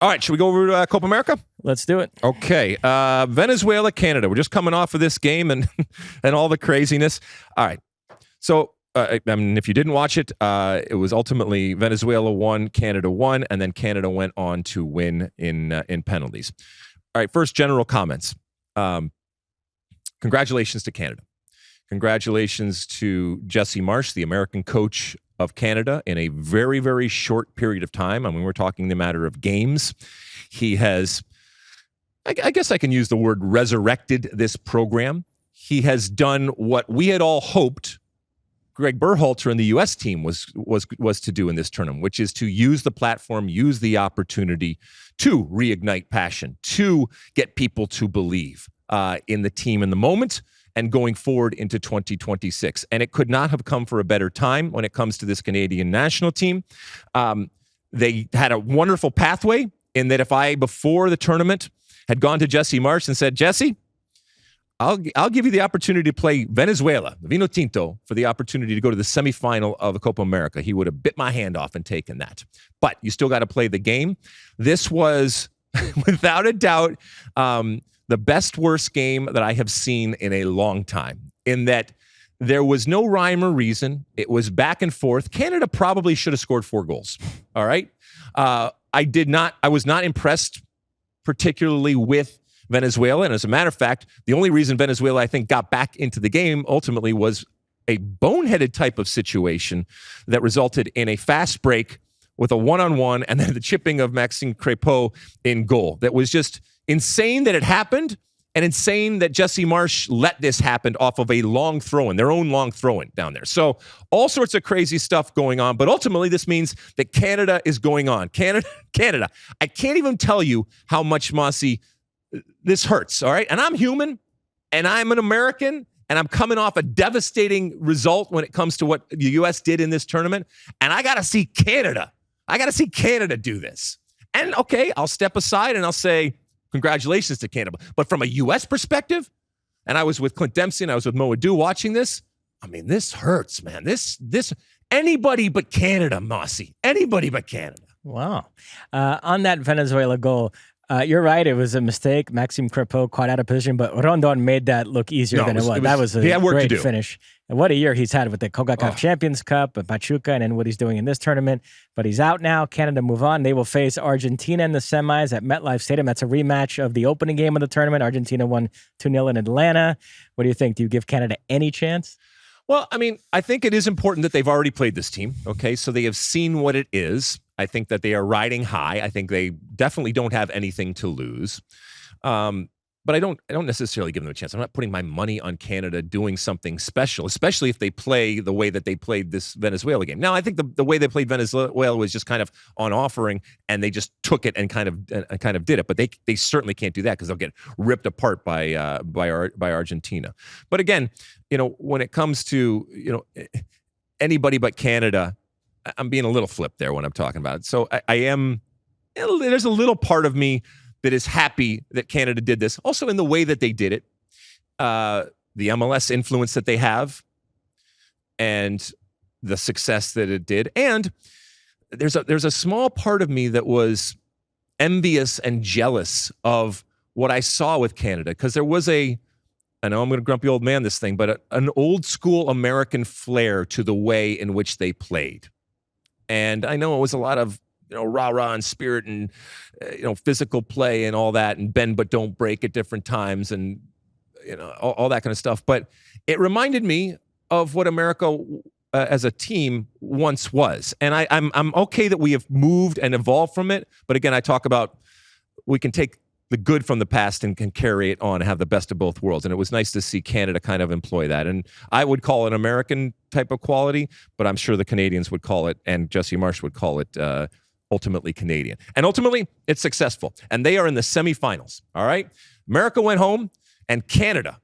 All right, should we go over to Copa America? Let's do it. Okay. Venezuela, Canada. We're just coming off of this game and and all the craziness. All right. So, I mean, if you didn't watch it, it was ultimately Venezuela won, Canada won, and then Canada went on to win in penalties. All right, first general comments. Congratulations to Canada. Congratulations to Jesse Marsch, the American coach of Canada, in a very, very short period of time. I mean, we're talking the matter of games. He has, I guess I can use the word resurrected this program. He has done what we had all hoped Greg Berhalter and the U.S. team was to do in this tournament, which is to use the platform, use the opportunity to reignite passion, to get people to believe in the team in the moment and going forward into 2026. And it could not have come for a better time when it comes to this Canadian national team. They had a wonderful pathway in that if I, before the tournament, had gone to Jesse Marsch and said, Jesse, I'll give you the opportunity to play Venezuela, Vino Tinto, for the opportunity to go to the semifinal of the Copa America. He would have bit my hand off and taken that. But you still got to play the game. This was, without a doubt, the best, worst game that I have seen in a long time, in that there was no rhyme or reason. It was back and forth. Canada probably should have scored 4 goals. All right. I was not impressed particularly with Venezuela. And as a matter of fact, the only reason Venezuela, I think, got back into the game ultimately was a boneheaded type of situation that resulted in a fast break with a one-on-one and then the chipping of McIntyre in goal. That was just insane that it happened, and insane that Jesse Marsch let this happen off of a long throw-in, their own long throw-in down there. So all sorts of crazy stuff going on, but ultimately this means that Canada is going on. Canada. I can't even tell you how much, Mosse, this hurts, all right? And I'm human, and I'm an American, and I'm coming off a devastating result when it comes to what the U.S. did in this tournament, and I got to see Canada. I got to see Canada do this. And, okay, I'll step aside and I'll say, congratulations to Canada. But from a U.S. perspective, and I was with Clint Dempsey and I was with Mo Adu watching this, I mean, this hurts, man. This anybody but Canada, Mosse. Anybody but Canada. Wow. On that Venezuela goal, you're right. It was a mistake. Maxime Crepeau caught out of position, but Rondon made that look easier than it was. That was a great finish. And what a year he's had with the CONCACAF Champions Cup, Pachuca, and then what he's doing in this tournament. But he's out now. Canada move on. They will face Argentina in the semis at MetLife Stadium. That's a rematch of the opening game of the tournament. Argentina won 2-0 in Atlanta. What do you think? Do you give Canada any chance? Well, I mean, I think it is important that they've already played this team. Okay, so they have seen what it is. I think that they are riding high. I think they definitely don't have anything to lose. But I don't necessarily give them a chance. I'm not putting my money on Canada doing something special, especially if they play the way that they played this Venezuela game. Now, I think the way they played Venezuela was just kind of on offering, and they just took it and kind of did it. But they certainly can't do that because they'll get ripped apart by Argentina. But again, when it comes to anybody but Canada, I'm being a little flip there when I'm talking about it. So I am. There's a little part of me that is happy that Canada did this. Also in the way that they did it, the MLS influence that they have, and the success that it did. And there's a small part of me that was envious and jealous of what I saw with Canada, because there was I know I'm going to grumpy old man this thing, but an old school American flair to the way in which they played. And I know it was a lot of rah-rah and spirit and, physical play and all that, and bend but don't break at different times, and, all that kind of stuff. But it reminded me of what America as a team once was. And I'm okay that we have moved and evolved from it. But again, I talk about we can take the good from the past and can carry it on and have the best of both worlds. And it was nice to see Canada kind of employ that. And I would call it an American type of quality, but I'm sure the Canadians would call it, and Jesse Marsch would call it, ultimately Canadian. And ultimately, it's successful. And they are in the semifinals, all right? America went home, and Canada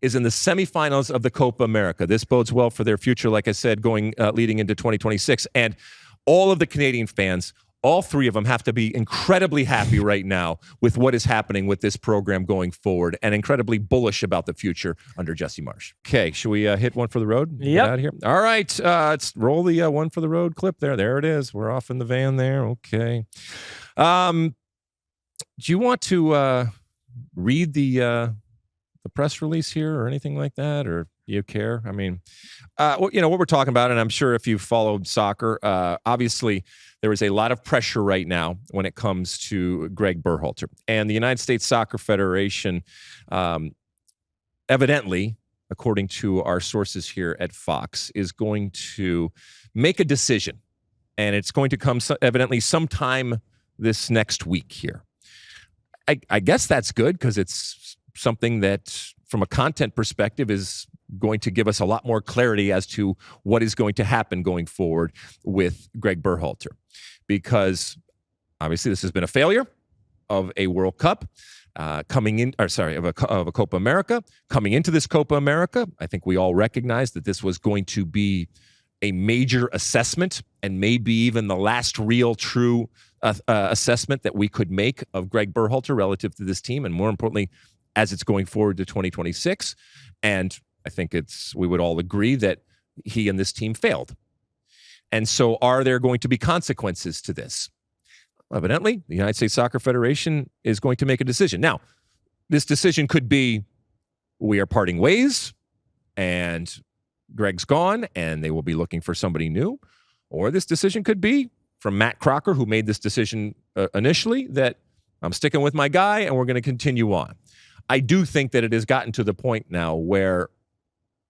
is in the semifinals of the Copa America. This bodes well for their future, like I said, leading into 2026. And all of the Canadian fans, all three of them, have to be incredibly happy right now with what is happening with this program going forward, and incredibly bullish about the future under Jesse Marsch. Okay, should we hit one for the road? Yep. Get out of here. All right, let's roll the one for the road clip there. There it is. We're off in the van there. Okay. Do you want to read the press release here or anything like that, or do you care? I mean, what we're talking about, and I'm sure if you've followed soccer, obviously there is a lot of pressure right now when it comes to Greg Berhalter. And the United States Soccer Federation, evidently, according to our sources here at Fox, is going to make a decision. And it's going to come evidently sometime this next week here. I guess that's good because it's something that, from a content perspective, is going to give us a lot more clarity as to what is going to happen going forward with Greg Berhalter. Because obviously this has been a failure of a World Cup of a Copa America. Coming into this Copa America, I think we all recognize that this was going to be a major assessment and maybe even the last real true assessment that we could make of Greg Berhalter relative to this team, and more importantly, as it's going forward to 2026. And I think we would all agree that he and this team failed. And so are there going to be consequences to this? Evidently, the United States Soccer Federation is going to make a decision. Now, this decision could be we are parting ways and Greg's gone and they will be looking for somebody new. Or this decision could be from Matt Crocker, who made this decision initially, that I'm sticking with my guy and we're going to continue on. I do think that it has gotten to the point now where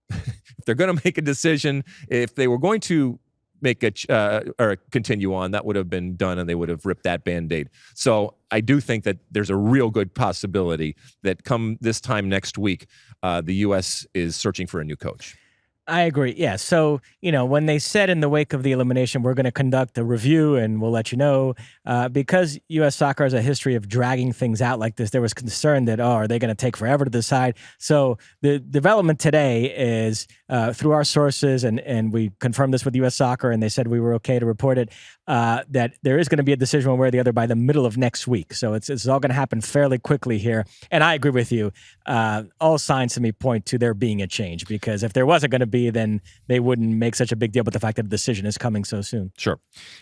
if they're going to make a decision, if they were going to make or continue on, that would have been done and they would have ripped that Band-Aid. So I do think that there's a real good possibility that come this time next week, the U.S. is searching for a new coach. I agree. Yeah. So, when they said in the wake of the elimination, we're going to conduct a review and we'll let you know, because U.S. soccer has a history of dragging things out like this, there was concern that, are they going to take forever to decide? So the development today is through our sources, and we confirmed this with U.S. Soccer, and they said we were okay to report it, that there is going to be a decision one way or the other by the middle of next week. So it's all going to happen fairly quickly here. And I agree with you. All signs to me point to there being a change, because if there wasn't going to be, then they wouldn't make such a big deal about the fact that the decision is coming so soon. Sure.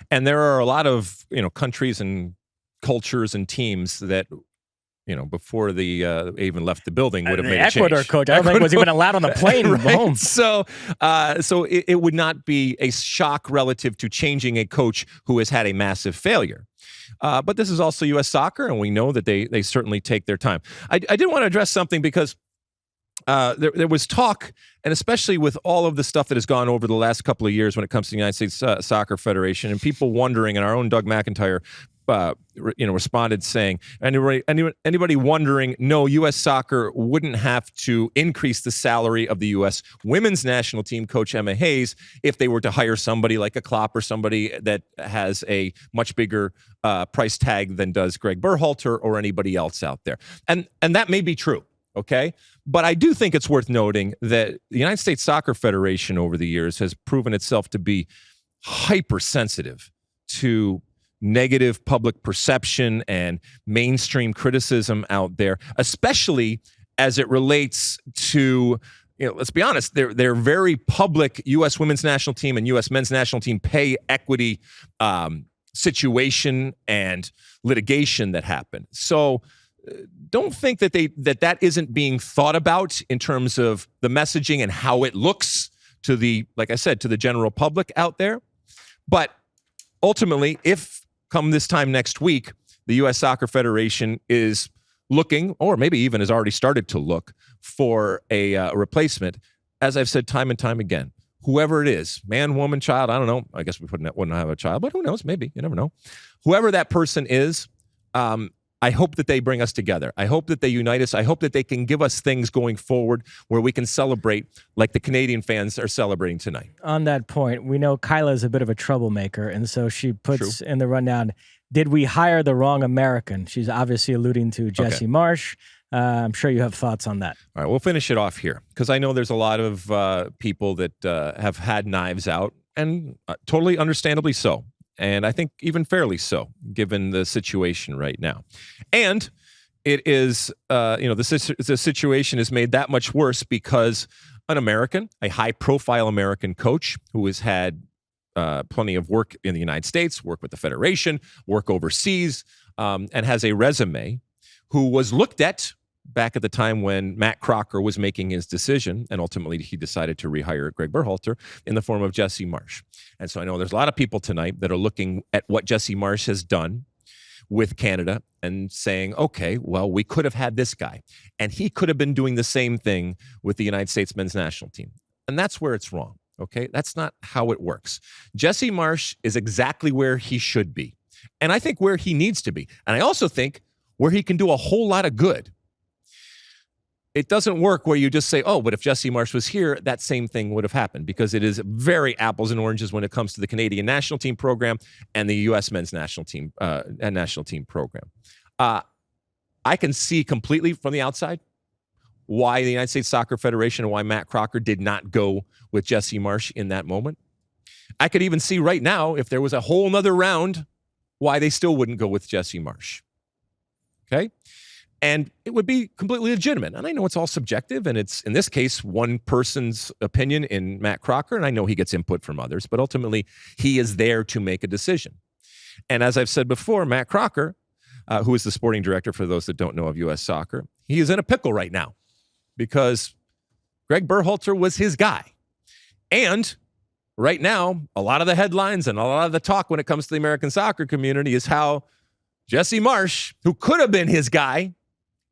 And there are a lot of, countries and cultures and teams that, before they even left the building would have made a change. Ecuador coach, I don't think was even allowed on the plane right? home. So it would not be a shock relative to changing a coach who has had a massive failure. But this is also U.S. soccer, and we know that they certainly take their time. I did want to address something because there was talk, and especially with all of the stuff that has gone over the last couple of years when it comes to the United States Soccer Federation, and people wondering, and our own Doug McIntyre responded saying, anybody wondering, no, U.S. soccer wouldn't have to increase the salary of the U.S. women's national team coach Emma Hayes if they were to hire somebody like a Klopp or somebody that has a much bigger price tag than does Greg Berhalter or anybody else out there. And that may be true. Okay. But I do think it's worth noting that the United States Soccer Federation over the years has proven itself to be hypersensitive to negative public perception and mainstream criticism out there, especially as it relates to, let's be honest, they're very public U.S. women's national team and U.S. men's national team pay equity situation and litigation that happened. So don't think that that isn't being thought about in terms of the messaging and how it looks to the, like I said, to the general public out there. But ultimately, if come this time next week, the U.S. Soccer Federation is looking, or maybe even has already started to look for a replacement, as I've said time and time again, whoever it is, man, woman, child, I don't know. I guess we wouldn't have a child, but who knows? Maybe. You never know. Whoever that person is, I hope that they bring us together. I hope that they unite us. I hope that they can give us things going forward where we can celebrate like the Canadian fans are celebrating tonight. On that point, we know Kyla is a bit of a troublemaker, and so she puts in the rundown, did we hire the wrong American? She's obviously alluding to Jesse Marsch. I'm sure you have thoughts on that. All right, we'll finish it off here because I know there's a lot of people that have had knives out, and totally understandably so. And I think even fairly so, given the situation right now. And it is, the situation is made that much worse because an American, a high-profile American coach who has had plenty of work in the United States, work with the Federation, work overseas, and has a resume, who was looked at back at the time when Matt Crocker was making his decision, and ultimately he decided to rehire Greg Berhalter in the form of Jesse Marsch. And so I know there's a lot of people tonight that are looking at what Jesse Marsch has done with Canada and saying, okay, well, we could have had this guy, and he could have been doing the same thing with the United States men's national team. And that's where it's wrong, okay? That's not how it works. Jesse Marsch is exactly where he should be, and I think where he needs to be. And I also think where he can do a whole lot of good. It doesn't work where you just say, oh, but if Jesse Marsch was here, that same thing would have happened, because it is very apples and oranges when it comes to the Canadian national team program and the U.S. men's national team program. I can see completely from the outside why the United States Soccer Federation and why Matt Crocker did not go with Jesse Marsch in that moment. I could even see right now, if there was a whole nother round, why they still wouldn't go with Jesse Marsch. Okay? And it would be completely legitimate. And I know it's all subjective, and it's, in this case, one person's opinion in Matt Crocker, and I know he gets input from others, but ultimately he is there to make a decision. And as I've said before, Matt Crocker, who is the sporting director for those that don't know of U.S. soccer, he is in a pickle right now because Greg Berhalter was his guy. And right now, a lot of the headlines and a lot of the talk when it comes to the American soccer community is how Jesse Marsch, who could have been his guy,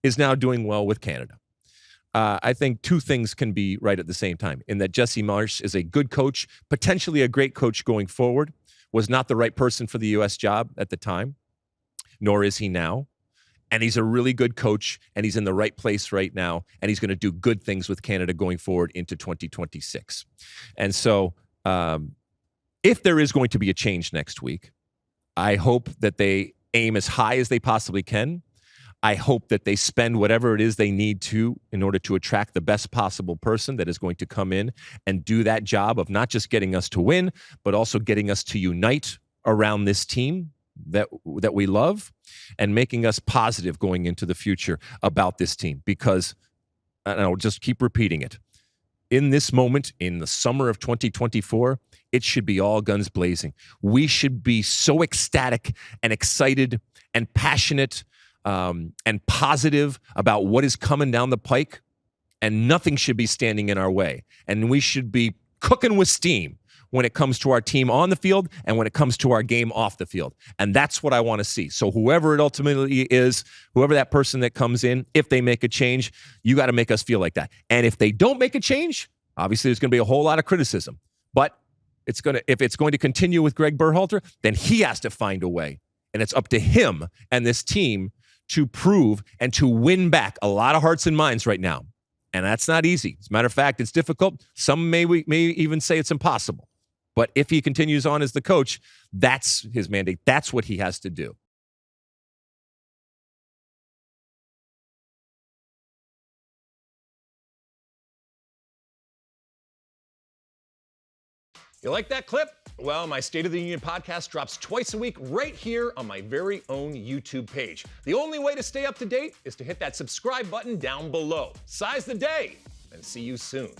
is now doing well with Canada. I think two things can be right at the same time, in that Jesse Marsch is a good coach, potentially a great coach going forward, was not the right person for the U.S. job at the time, nor is he now. And he's a really good coach, and he's in the right place right now, and he's going to do good things with Canada going forward into 2026. And so if there is going to be a change next week, I hope that they aim as high as they possibly can. I hope that they spend whatever it is they need to in order to attract the best possible person that is going to come in and do that job of not just getting us to win, but also getting us to unite around this team that we love, and making us positive going into the future about this team. Because, and I'll just keep repeating it, in this moment, in the summer of 2024, it should be all guns blazing. We should be so ecstatic and excited and passionate and positive about what is coming down the pike, and nothing should be standing in our way. And we should be cooking with steam when it comes to our team on the field and when it comes to our game off the field. And that's what I want to see. So whoever it ultimately is, whoever that person that comes in, if they make a change, you got to make us feel like that. And if they don't make a change, obviously there's going to be a whole lot of criticism. But if it's going to continue with Greg Berhalter, then he has to find a way. And it's up to him and this team to prove and to win back a lot of hearts and minds right now. And that's not easy. As a matter of fact, it's difficult. Some may even say it's impossible. But if he continues on as the coach, that's his mandate. That's what he has to do. You like that clip? Well, my State of the Union podcast drops twice a week right here on my very own YouTube page. The only way to stay up to date is to hit that subscribe button down below. Size the day, and see you soon.